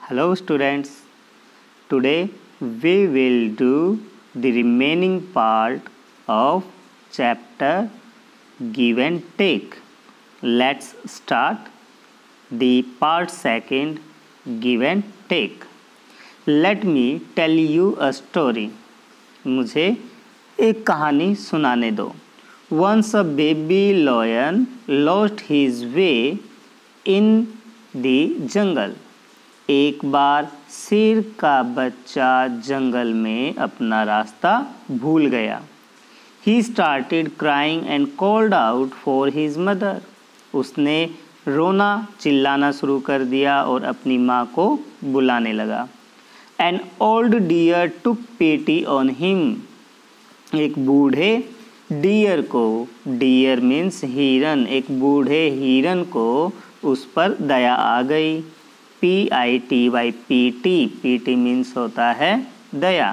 Hello students, today we will do the remaining part of chapter Give and Take. Let's start the part second, Give and Take. Let me tell you a story. मुझे एक कहानी सुनाने दो. Once a baby lion lost his way in the jungle. एक बार शेर का बच्चा जंगल में अपना रास्ता भूल गया. He started crying and called out for his mother. उसने रोना चिल्लाना शुरू कर दिया और अपनी माँ को बुलाने लगा. An old deer took pity on him. एक बूढ़े डियर को, डियर मीन्स हिरन, एक बूढ़े हिरन को उस पर दया आ गई. PITYPT, PT मीन्स होता है दया.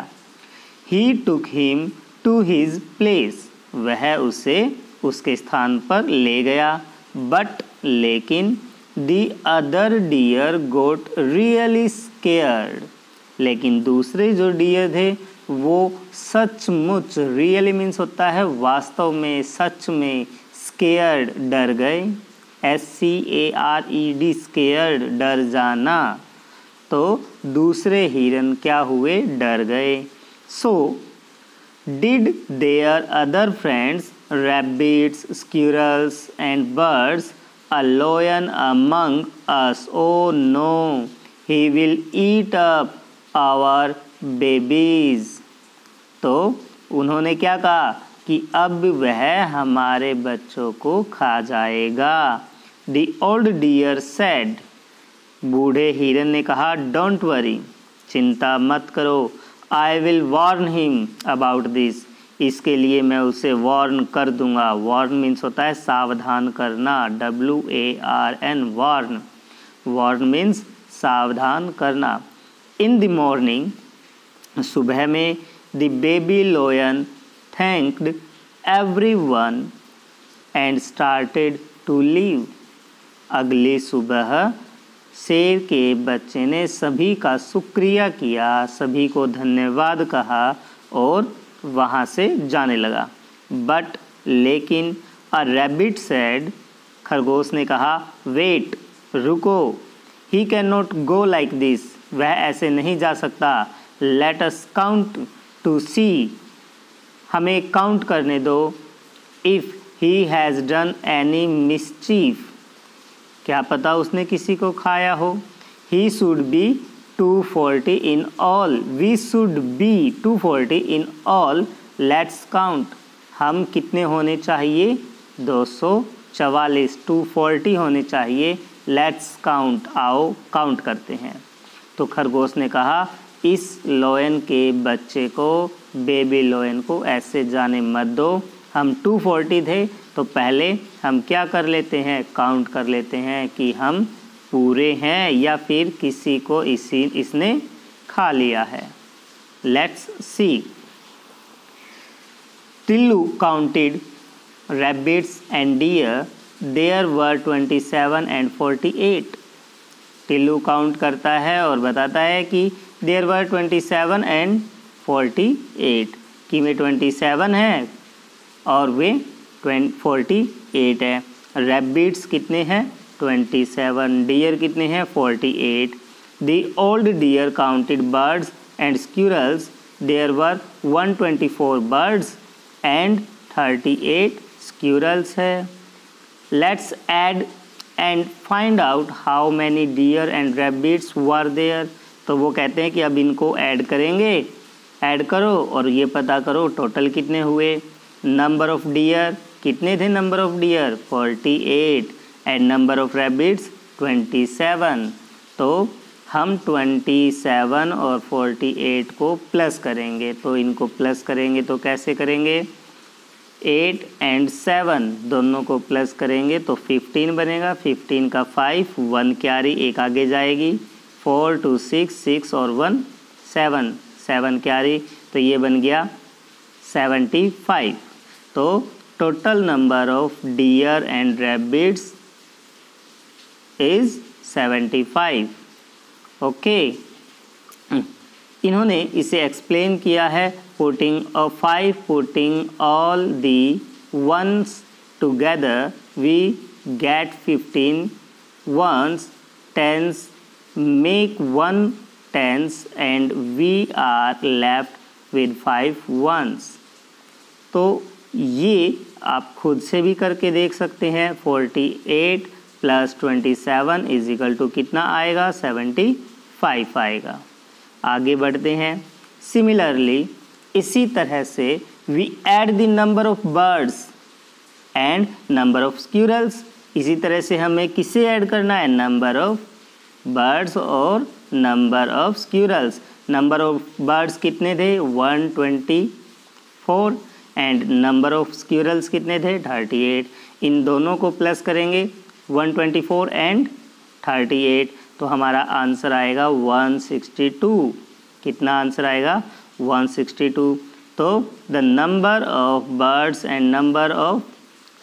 He took him to his place. वह उसे उसके स्थान पर ले गया. But लेकिन the other deer got really scared. लेकिन दूसरे जो डियर थे वो सचमुच, रियली मीन्स होता है वास्तव में, सच में, स्केयर्ड डर गए. SCARED स्केयर्ड डर जाना. तो दूसरे हिरन क्या हुए, डर गए. So did their other friends rabbits, squirrels and birds a lion among us, oh no he will eat up our babies. तो उन्होंने क्या कहा कि अब वह हमारे बच्चों को खा जाएगा. The old deer said, बूढ़े हिरन ने कहा, डोंट वरी, चिंता मत करो, I will warn him about this. इसके लिए मैं उसे वार्न कर दूंगा. वार्न मीन्स होता है सावधान करना, WARN, वार्न. वार्न मीन्स सावधान करना. In the morning, सुबह में, the baby lion thanked everyone and started to leave. अगली सुबह शेर के बच्चे ने सभी का शुक्रिया किया, सभी को धन्यवाद कहा और वहाँ से जाने लगा. बट लेकिन अ रैबिट सेड, खरगोश ने कहा, वेट, रुको, he can not go like this, वह ऐसे नहीं जा सकता. Let us count to see, हमें काउंट करने दो. If he has done any mischief, क्या पता उसने किसी को खाया हो. He should be 240 in all, we should be 240 in all, let's count, हम कितने होने चाहिए, 244, 240 होने चाहिए. लेट्स काउंट, आओ काउंट करते हैं. तो खरगोश ने कहा, इस लोयन के बच्चे को, बेबी लोयन को ऐसे जाने मत दो. हम 240 थे तो पहले हम क्या कर लेते हैं, काउंट कर लेते हैं कि हम पूरे हैं या फिर किसी को इसने खा लिया है. Let's see. Tillu counted rabbits and deer, there were 27 and 48. Tillu count करता है और बताता है कि देयर वर 27 and 48, कि वे 27 हैं और वे 48 है. रैबिट्स कितने हैं, 27, डियर कितने हैं, 48. The old deer counted birds and squirrels, there were 124 birds and 38 squirrels है. Let's add and find out how many deer and rabbits were there. तो वो कहते हैं कि अब इनको ऐड करेंगे, ऐड करो और ये पता करो टोटल कितने हुए. नंबर ऑफ डियर, कितने थे number of dear, 48, and number of rabbits 27. तो हम 27 और 48 को प्लस करेंगे. तो इनको प्लस करेंगे तो कैसे करेंगे, 8 and 7 दोनों को प्लस करेंगे तो 15 बनेगा. 15 का 5, 1 कैरी, एक आगे जाएगी. 4 2 6, 6 और 1 7, 7 कैरी, तो ये बन गया 75. तो total number of deer and rabbits is 75. Okay, इन्होंने इसे एक्सप्लेन किया है putting all the ones together we get 15 ones, tens make 1 tens and we are left with 5 ones। तो ये आप खुद से भी करके देख सकते हैं। 48 + 27 = कितना आएगा? 75 आएगा। आगे बढ़ते हैं। सिमिलरली इसी तरह से we add the number of birds and number of squirrels. इसी तरह से हमें किसे ऐड करना है? नंबर ऑफ बर्ड्स और number of squirrels. Number of birds कितने थे? 124 एंड नंबर ऑफ स्क्विरल्स कितने थे? 38। इन दोनों को प्लस करेंगे 124 एंड 38 तो हमारा आंसर आएगा 162। कितना आंसर आएगा? 162। तो the number of birds and number of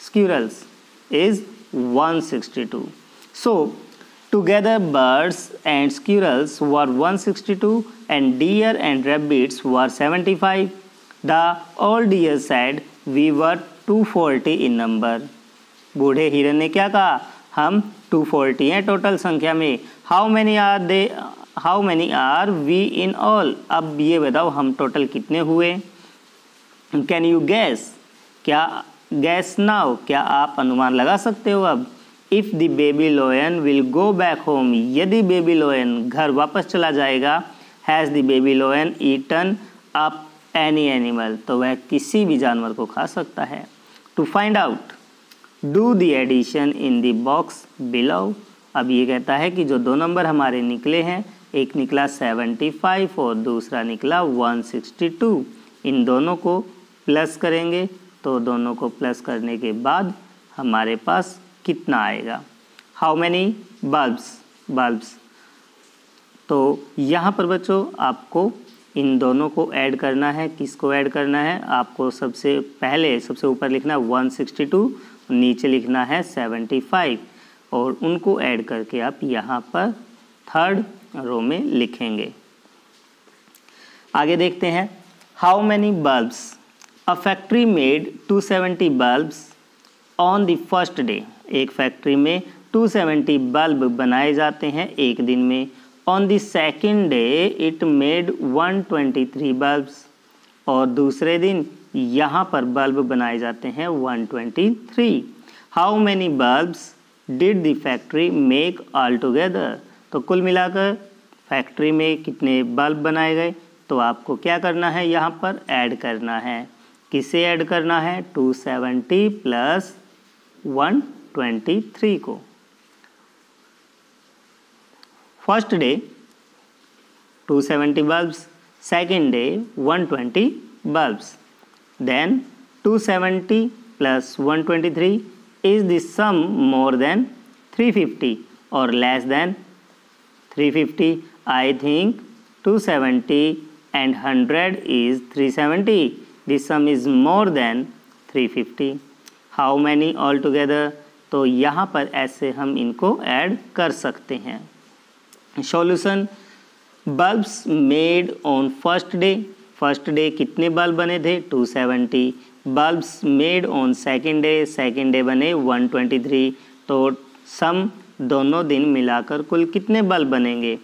squirrels is 162. So together birds and squirrels were 162 and deer and rabbits were 75. The old deer said we were 240 in number. बूढ़े हिरन ने क्या कहा? हम 240 हैं टोटल संख्या में। How many are we in all? अब ये बताओ हम टोटल कितने हुए? Can you guess? क्या गैस नाउ, क्या आप अनुमान लगा सकते हो? अब if the baby lion will go back home, यदि बेबी लोयन घर वापस चला जाएगा, has the baby lion eaten up any animal, तो वह किसी भी जानवर को खा सकता है। To find out do the addition in the box below. अब ये कहता है कि जो 2 नंबर हमारे निकले हैं, एक निकला 75 और दूसरा निकला 162, इन दोनों को प्लस करेंगे तो दोनों को प्लस करने के बाद हमारे पास कितना आएगा? How many bulbs. तो यहाँ पर बच्चों आपको इन दोनों को ऐड करना है। किसको ऐड करना है? आपको सबसे ऊपर लिखना है 162, नीचे लिखना है 75 और उनको ऐड करके आप यहाँ पर 3rd रो में लिखेंगे। आगे देखते हैं। How many bulbs? A factory made 270 bulbs on the first day. एक फैक्ट्री में 270 बल्ब बनाए जाते हैं एक दिन में। On the second day it made 123 bulbs। और दूसरे दिन यहाँ पर बल्ब बनाए जाते हैं 123। How many bulbs did the factory make altogether? तो कुल मिलाकर फैक्ट्री में कितने बल्ब बनाए गए? तो आपको क्या करना है? यहाँ पर ऐड करना है। किसे ऐड करना है? 270 + 123 को। First day 270 bulbs, second day 120 bulbs. Then 270 + 123 is the sum more than 350 और less than 350? I think 270 and 100 is 370. This sum is more than 350. How many altogether? तो यहाँ पर ऐसे हम इनको ऐड कर सकते हैं। Solution. Bulbs made on first day कितने बल्ब बने थे? 270। Bulbs made on second day बने 123। तो सम दोनों दिन मिलाकर कुल कितने बल्ब बनेंगे?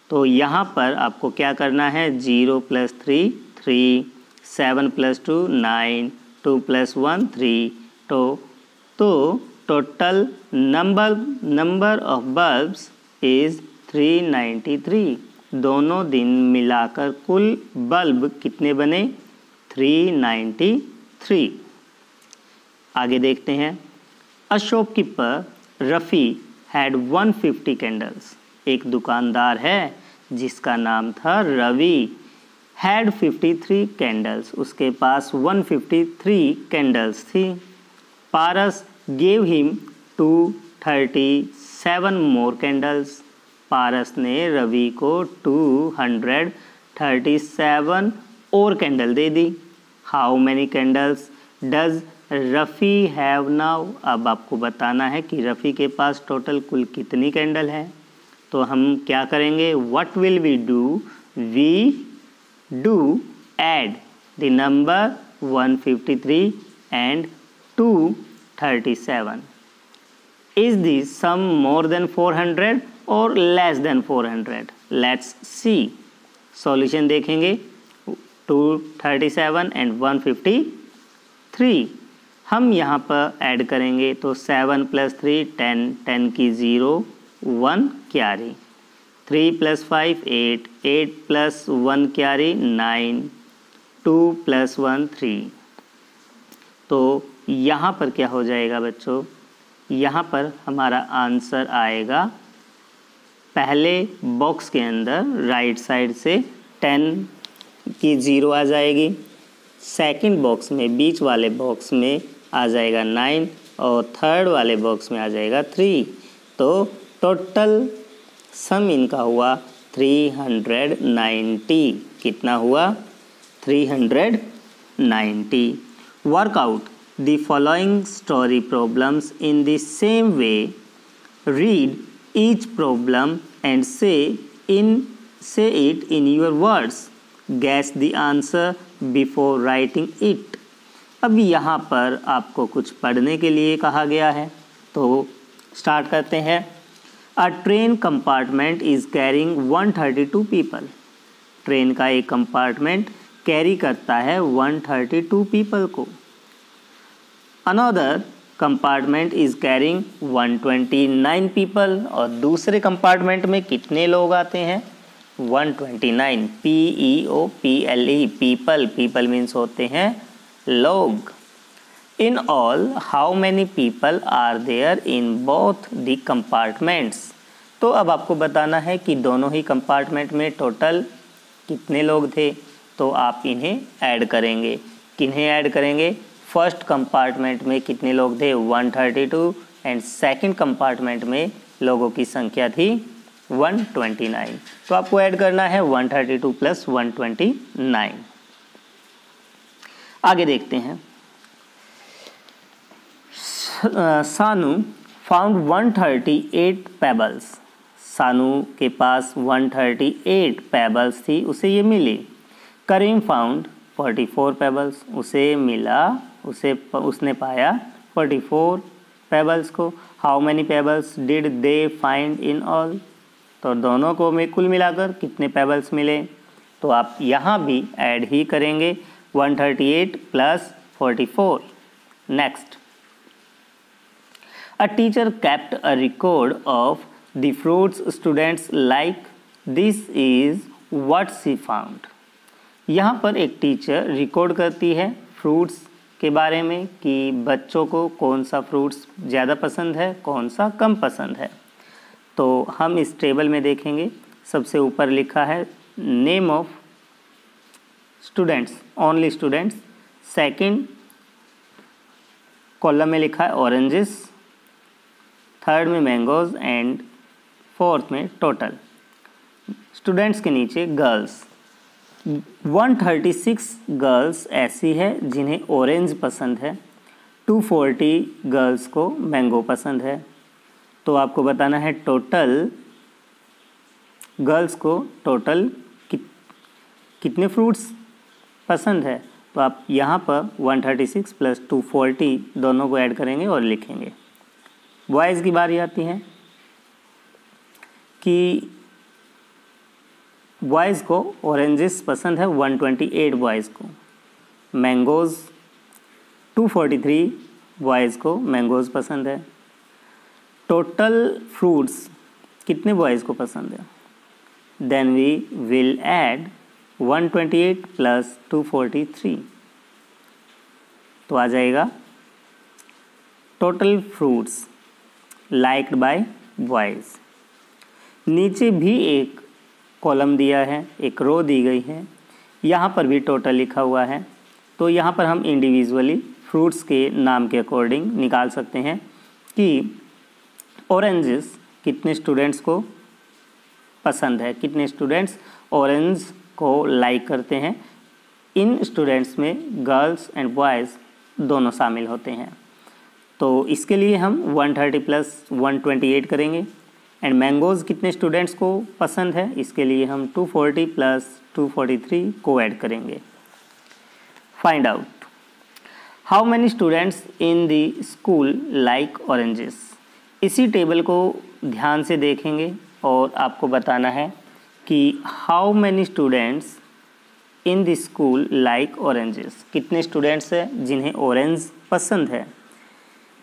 तो यहाँ पर आपको क्या करना है? 0 + 3 3, 7 + 2 9, 2 + 1 3। तो total number of bulbs is 393। दोनों दिन मिलाकर कुल बल्ब कितने बने? 393। आगे देखते हैं। A shopkeeper Rafi had 150 candles. एक दुकानदार है जिसका नाम था रवि। हैड 53 कैंडल्स, उसके पास 153 कैंडल्स थी। पारस गेव हिम 237 मोर कैंडल्स। पारस ने रवि को 237 और candle they the. How many candles does Rafi have now? अब आपको बताना है कि रफ़ी के पास टोटल कुल कितनी कैंडल है। तो हम क्या करेंगे, what will we do, we do add the number 153 and 237. Is this sum more than 400 or less than 400? Let's see. Solution देखेंगे, 237 and 153 हम यहाँ पर ऐड करेंगे तो 7 + 3 10, 10 की 0, 1 कैरी, 3 + 5 8, 8 + 1 कैरी 9, 2 + 1 3। तो यहाँ पर क्या हो जाएगा बच्चों, यहाँ पर हमारा आंसर आएगा पहले बॉक्स के अंदर राइट साइड से 10 की 0 आ जाएगी, सेकंड बॉक्स में बीच वाले बॉक्स में आ जाएगा 9 और थर्ड वाले बॉक्स में आ जाएगा 3। तो टोटल सम इनका हुआ 390। कितना हुआ, 390। Work out the following story problems in the same way, read each problem and say it in your words, guess the answer before writing it. अब यहाँ पर आपको कुछ पढ़ने के लिए कहा गया है, तो स्टार्ट करते हैं। अ train compartment is carrying 132 people. Train का एक कंपार्टमेंट कैरी करता है 132 पीपल को। Another compartment is carrying 129 people. और दूसरे कंपार्टमेंट में कितने लोग आते हैं, 129, PEOPLE, पीपल, पीपल मीन्स होते हैं लोग। In all how many people are there in both the compartments. तो अब आपको बताना है कि दोनों ही कंपार्टमेंट में टोटल कितने लोग थे, तो आप इन्हें ऐड करेंगे। किन्हें ऐड करेंगे, फर्स्ट कंपार्टमेंट में कितने लोग थे, 132, एंड सेकंड कंपार्टमेंट में लोगों की संख्या थी 129। तो आपको ऐड करना है 132 + 129। आगे देखते हैं। सानू फाउंड 138 पेबल्स। सानू के पास 138 पेबल्स थी, उसे ये मिली। करीम फाउंड 44 पेबल्स, उसे मिला, उसने पाया 44 पेबल्स को। How many pebbles did they find in all. तो दोनों को में कुल मिलाकर कितने पेबल्स मिले, तो आप यहाँ भी ऐड ही करेंगे, 138 + 44। Next, a teacher kept a record of the fruits students like. This is what she found. यहाँ पर एक टीचर रिकॉर्ड करती है फ्रूट्स के बारे में कि बच्चों को कौन सा फ्रूट्स ज़्यादा पसंद है, कौन सा कम पसंद है। तो हम इस टेबल में देखेंगे, सबसे ऊपर लिखा है name of students, only students. Second column में लिखा है ऑरेंजेस, थर्ड में मैंगोज एंड फोर्थ में टोटल। स्टूडेंट्स के नीचे गर्ल्स, 136 गर्ल्स ऐसी है जिन्हें ऑरेंज पसंद है, 240 गर्ल्स को मैंगो पसंद है। तो आपको बताना है टोटल गर्ल्स को टोटल कितने फ्रूट्स पसंद है। तो आप यहाँ पर 136 + 240 दोनों को ऐड करेंगे और लिखेंगे। बॉयज़ की बारी आती है कि बॉयज़ को ऑरेंजेस पसंद है, 128 बॉयज़ को। मैंगोज़ 243 बॉयज़ को मैंगोज़ पसंद है। टोटल फ्रूट्स कितने बॉयज़ को पसंद है, देन वी विल ऐड 128 + 243। तो आ जाएगा total fruits liked by boys. नीचे भी एक कॉलम दिया है, एक रो दी गई है, यहाँ पर भी टोटल लिखा हुआ है। तो यहाँ पर हम इंडिविजुअली फ्रूट्स के नाम के अकॉर्डिंग निकाल सकते हैं कि ऑरेंजेस कितने स्टूडेंट्स को पसंद है, कितने स्टूडेंट्स ऑरेंज को लाइक करते हैं। इन स्टूडेंट्स में गर्ल्स एंड बॉयज़ दोनों शामिल होते हैं। तो इसके लिए हम 130 + 128 करेंगे। एंड मैंगोज़ कितने स्टूडेंट्स को पसंद है, इसके लिए हम 240 प्लस 243 को ऐड करेंगे। Find out how many students in the school like oranges. इसी टेबल को ध्यान से देखेंगे और आपको बताना है कि how many students in the school like oranges, कितने स्टूडेंट्स हैं जिन्हें ऑरेंज पसंद है।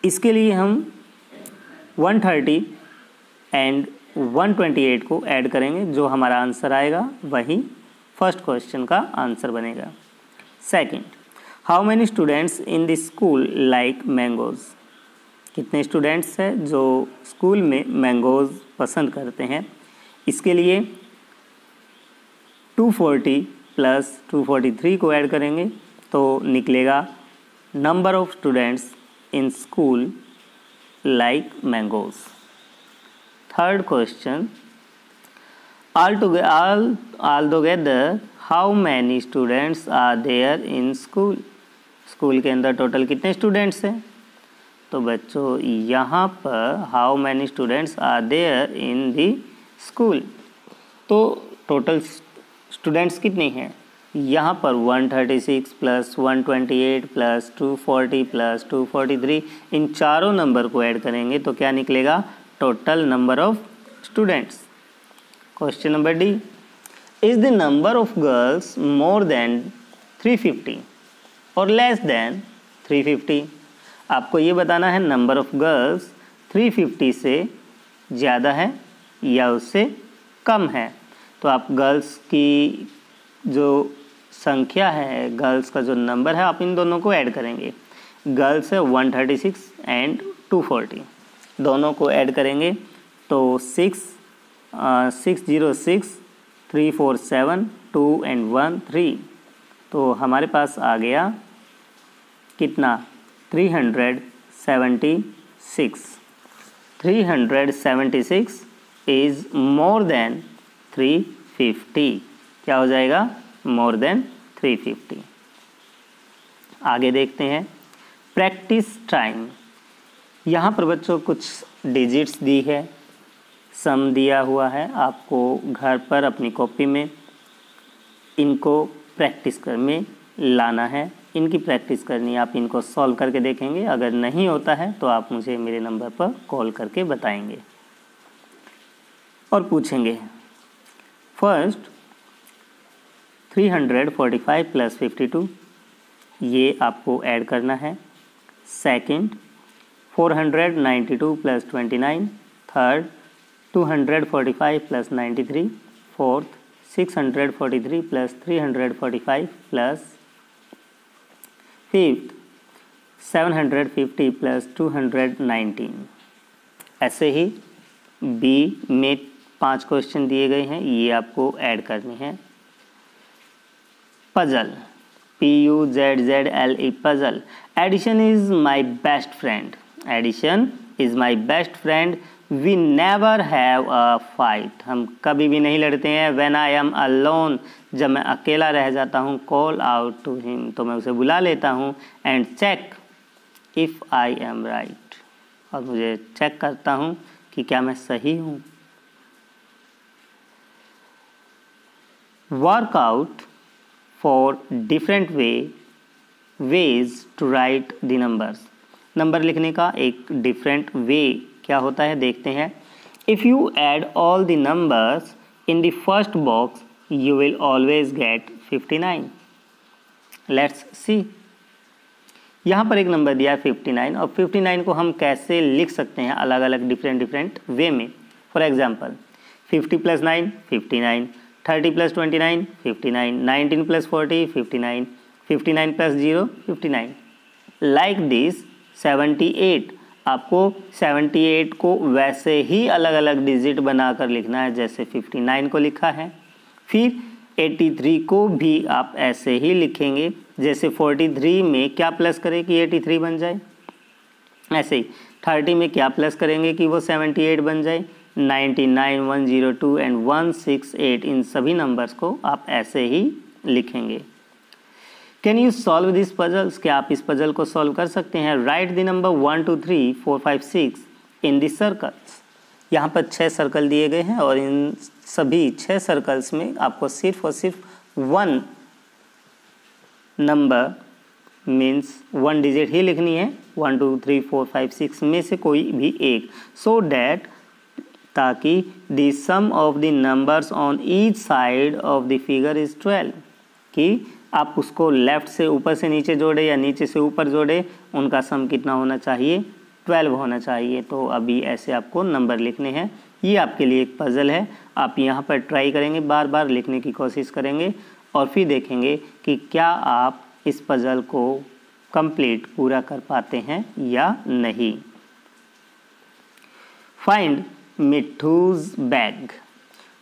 इसके लिए हम 130 एंड 128 को ऐड करेंगे, जो हमारा आंसर आएगा वही फर्स्ट क्वेश्चन का आंसर बनेगा। Second, how many students in the school like mangoes, कितने स्टूडेंट्स हैं जो स्कूल में मैंगोज़ पसंद करते हैं। इसके लिए 240 प्लस 243 को ऐड करेंगे तो निकलेगा number of students in school like mangoes. Third question, all together how many students are there in school, school के अंदर टोटल कितने स्टूडेंट्स हैं। तो बच्चों यहाँ पर how many students are there in the school, तो टोटल स्टूडेंट्स कितने हैं, यहाँ पर 136 प्लस 128 प्लस 240 प्लस 243, इन चारों नंबर को ऐड करेंगे तो क्या निकलेगा, total number of students. Question number D, is the number of girls more than 350 और लेस देन 350। आपको ये बताना है नंबर ऑफ गर्ल्स 350 से ज़्यादा है या उससे कम है। तो आप गर्ल्स की जो संख्या है, गर्ल्स का जो नंबर है, आप इन दोनों को ऐड करेंगे। गर्ल्स है 136 एंड 240, दोनों को ऐड करेंगे तो 606 347 2 एंड 1 3, तो हमारे पास आ गया कितना 376 इज़ मोर देन 350, क्या हो जाएगा, मोर देन 350। आगे देखते हैं प्रैक्टिस टाइम। यहाँ पर बच्चों कुछ डिजिट्स दी है, सम दिया हुआ है, आपको घर पर अपनी कॉपी में इनको प्रैक्टिस कर में लाना है, इनकी प्रैक्टिस करनी है। आप इनको सॉल्व करके देखेंगे, अगर नहीं होता है तो आप मुझे मेरे नंबर पर कॉल करके बताएंगे और पूछेंगे। फर्स्ट 345 प्लस 52, ये आपको ऐड करना है। Second 492 plus 29, third 245 plus 93, fourth 643 plus 345 plus fifth 750 plus 219। ऐसे ही बी में 5 क्वेश्चन दिए गए हैं, ये आपको ऐड करने हैं। Puzzle, PUZZLE puzzle. Addition is my best friend, addition is my best friend, we never have a fight, हम कभी भी नहीं लड़ते हैं। व्हेन आई एम अलोन, जब मैं अकेला रह जाता हूँ, कॉल आउट टू हिम, तो मैं उसे बुला लेता हूँ। And check if I am right, और मुझे चेक करता हूँ कि क्या मैं सही हूँ। Work out for different ways to write the numbers, number लिखने का एक डिफरेंट वे क्या होता है देखते हैं। If you add all the numbers in the first box you will always get 59। Let's see, यहाँ पर एक नंबर दिया है 59, और 59 को हम कैसे लिख सकते हैं अलग अलग डिफरेंट वे में। For example 50 plus 9 59, 30 plus 29 59, 19 plus 40 59, 59 plus 0 59। Like this 78, आपको 78 को वैसे ही अलग अलग डिजिट बनाकर लिखना है जैसे 59 को लिखा है। फिर 83 को भी आप ऐसे ही लिखेंगे जैसे 43 में क्या प्लस करें कि 83 बन जाए, ऐसे ही 30 में क्या प्लस करेंगे कि वो 78 बन जाए। 99 102 एंड 168, इन सभी नंबर्स को आप ऐसे ही लिखेंगे। Can you solve this puzzles, क्या आप इस पजल को सॉल्व कर सकते हैं। Right the number 1 2 3 4 5 6 in this circles, यहाँ पर 6 सर्कल दिए गए हैं और इन सभी 6 सर्कल्स में आपको सिर्फ और सिर्फ 1 नंबर मीन्स 1 डिजिट ही लिखनी है, 1 2 3 4 5 6 में से कोई भी एक, सो डैट ताकि the sum of the numbers on each side of the figure is 12, कि आप उसको लेफ्ट से ऊपर से नीचे जोड़े या नीचे से ऊपर जोड़े, उनका सम कितना होना चाहिए, 12 होना चाहिए। तो अभी ऐसे आपको नंबर लिखने हैं। ये आपके लिए एक पज़ल है, आप यहाँ पर ट्राई करेंगे, बार बार लिखने की कोशिश करेंगे और फिर देखेंगे कि क्या आप इस पज़ल को कंप्लीट पूरा कर पाते हैं या नहीं। Find Mitthu's bag,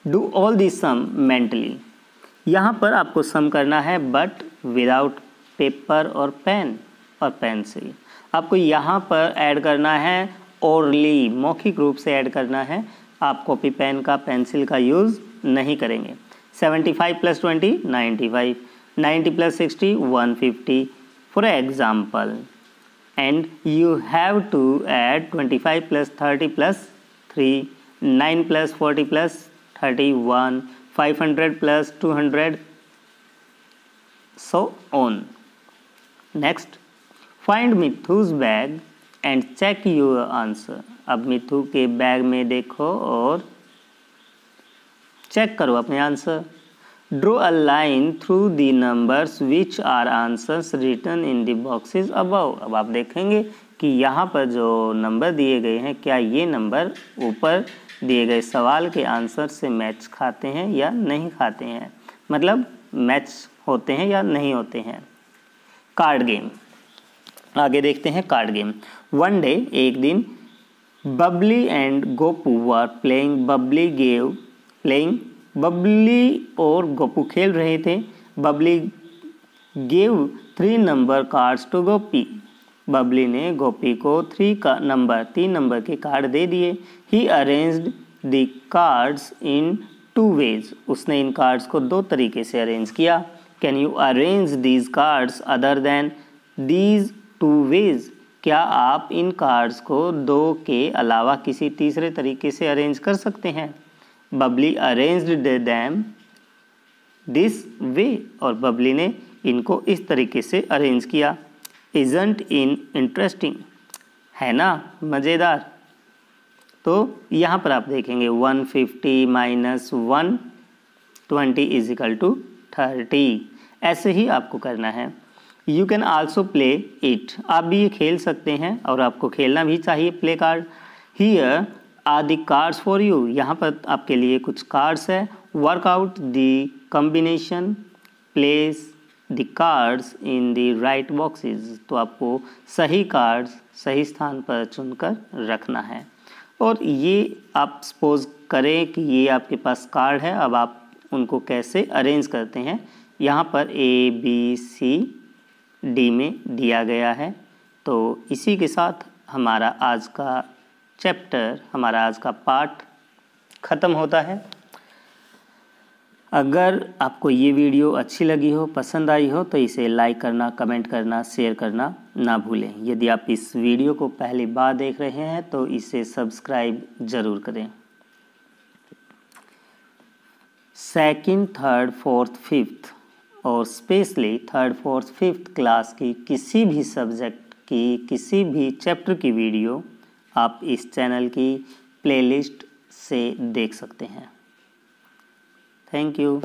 do all this sum mentally. यहाँ पर आपको सम करना है बट विदाउट पेपर और पेन और पेंसिल। आपको यहाँ पर ऐड करना है ओरली, मौखिक रूप से ऐड करना है, आप कॉपी पेन का पेंसिल का यूज़ नहीं करेंगे। 75 + 20 95, 90 + 60 150 for example, and you have to add 25 + 30 + 3, 9 + 40 + 31, 500 + 200, so on. Next, find मिथु's bag and check your answer. अब मिथु के बैग में देखो और चेक करो अपने answer. Draw a line through the numbers which are answers written in the boxes above. अब आप देखेंगे कि यहाँ पर जो नंबर दिए गए हैं, क्या ये नंबर ऊपर दिए गए सवाल के आंसर से मैच खाते हैं या नहीं खाते हैं, मतलब मैच होते हैं या नहीं होते हैं। कार्ड गेम, आगे देखते हैं कार्ड गेम। वन डे, एक दिन, Babli and Gopu were playing, Babli और गोपू खेल रहे थे। Babli gave 3 number cards to Gopi, Babli ने गोपी को 3 नंबर के कार्ड दे दिए। He arranged the cards in 2 ways, उसने इन कार्ड्स को 2 तरीके से अरेंज किया। Can you arrange these cards other than these 2 ways, क्या आप इन कार्ड्स को 2 के अलावा किसी तीसरे तरीके से अरेंज कर सकते हैं। Babli arranged them this way, और बबली ने इनको इस तरीके से अरेंज किया। इजंट इन इंटरेस्टिंग, है ना मज़ेदार। तो यहाँ पर आप देखेंगे 150 - 120 = 30, ऐसे ही आपको करना है। You can also play it, आप भी ये खेल सकते हैं और आपको खेलना भी चाहिए play card. Here are the cards for you, यहाँ पर आपके लिए कुछ कार्ड्स है। Work out the combination, place the cards in the right boxes, तो आपको सही कार्ड्स सही स्थान पर चुनकर रखना है। और ये आप सपोज करें कि ये आपके पास कार्ड है, अब आप उनको कैसे अरेंज करते हैं, यहाँ पर ABCD में दिया गया है। तो इसी के साथ हमारा आज का चैप्टर, हमारा आज का पार्ट ख़त्म होता है। अगर आपको ये वीडियो अच्छी लगी हो, पसंद आई हो, तो इसे लाइक करना, कमेंट करना, शेयर करना ना भूलें। यदि आप इस वीडियो को पहली बार देख रहे हैं तो इसे सब्सक्राइब ज़रूर करें। 2nd, 3rd, 4th, 5th और specially 3rd, 4th, 5th class की किसी भी सब्जेक्ट की किसी भी चैप्टर की वीडियो आप इस चैनल की प्लेलिस्ट से देख सकते हैं। Thank you.